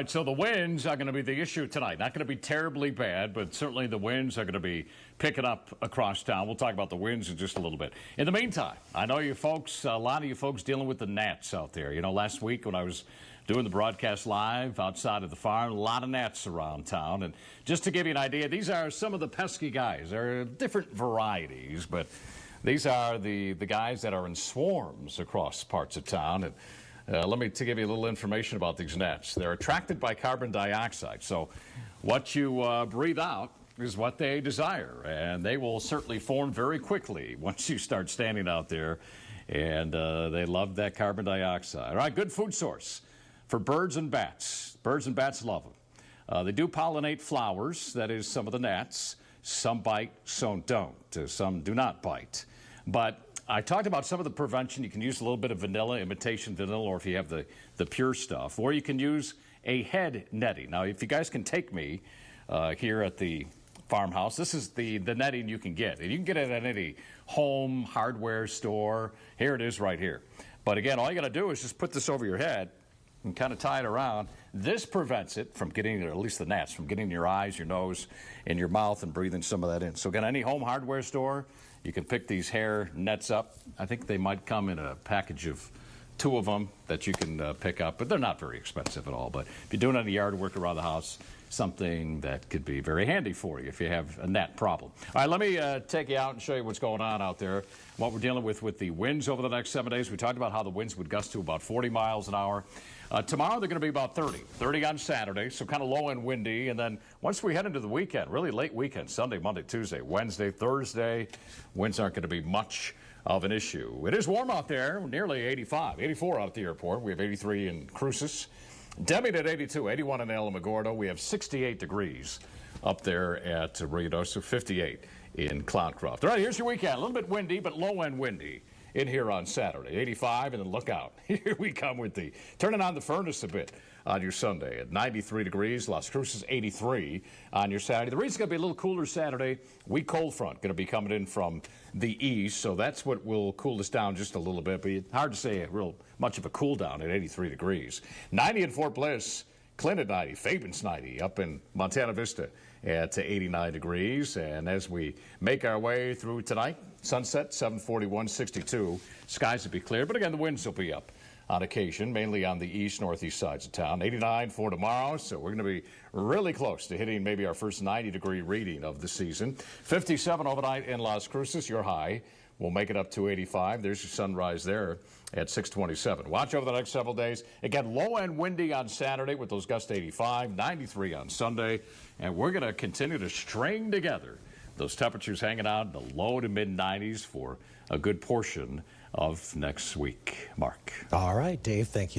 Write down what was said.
So the winds are going to be the issue tonight. Not going to be terribly bad, but certainly the winds are going to be picking up across town. We'll talk about the winds in just a little bit. In the meantime, I know you folks, a lot of you folks dealing with the gnats out there. You know, last week when I was doing the broadcast live outside of the farm, a lot of gnats around town. And just to give you an idea, these are some of the pesky guys. There are different varieties, but these are the guys that are in swarms across parts of town. And let me give you a little information about these gnats. They're attracted by carbon dioxide. So what you breathe out is what they desire. And they will certainly form very quickly once you start standing out there. And they love that carbon dioxide. All right, good food source for birds and bats. Birds and bats love them. They do pollinate flowers, that is some of the gnats. Some bite, some don't. Some do not bite. But I talked about some of the prevention. You can use a little bit of vanilla, imitation vanilla, or if you have the pure stuff. Or you can use a head netting. Now, if you guys can take me here at the farmhouse, this is the netting you can get. And you can get it at any home hardware store. Here it is right here. But again, all you got to do is just put this over your head and kind of tie it around. This prevents it from getting, or at least the gnats, from getting in your eyes, your nose, and your mouth and breathing some of that in. So again, any home hardware store, you can pick these hair nets up. I think they might come in a package of 2 of them that you can pick up, but they're not very expensive at all. But if you're doing any yard work around the house, something that could be very handy for you if you have a gnat problem. All right, let me take you out and show you what's going on out there, what we're dealing with the winds over the next 7 days. We talked about how the winds would gust to about 40 miles an hour. Tomorrow they're going to be about 30 on Saturday, so kind of low and windy. And then once we head into the weekend, really late weekend, Sunday, Monday, Tuesday, Wednesday, Thursday, winds aren't going to be much of an issue. It is warm out there, nearly 85, 84 out at the airport. We have 83 in Cruces. Debbie at 82, 81 in Alamogordo. We have 68 degrees up there at Ruidoso, 58 in Cloudcroft. All right, here's your weekend. A little bit windy, but low and windy in here on Saturday. 85, and then look out. Here we come with turning on the furnace a bit on your Sunday at 93 degrees. Las Cruces 83 on your Saturday. The reason's going to be a little cooler Saturday. Weak cold front going to be coming in from the east, so that's what will cool us down just a little bit. But it's hard to say real much of a cool down at 83 degrees. 90 in Fort Bliss. Clint at 90, Fabens 90, up in Montana Vista at 89 degrees. And as we make our way through tonight, sunset 7:41, 62. Skies will be clear, but again, the winds will be up on occasion, mainly on the east, northeast sides of town. 89 for tomorrow, so we're going to be really close to hitting maybe our first 90-degree reading of the season. 57 overnight in Las Cruces, your high. We'll make it up to 85. There's your sunrise there at 6:27. Watch over the next several days. Again, low and windy on Saturday with those gusts 85, 93 on Sunday. And we're going to continue to string together those temperatures hanging out in the low to mid-90s for a good portion of next week. Mark. All right, Dave, thank you.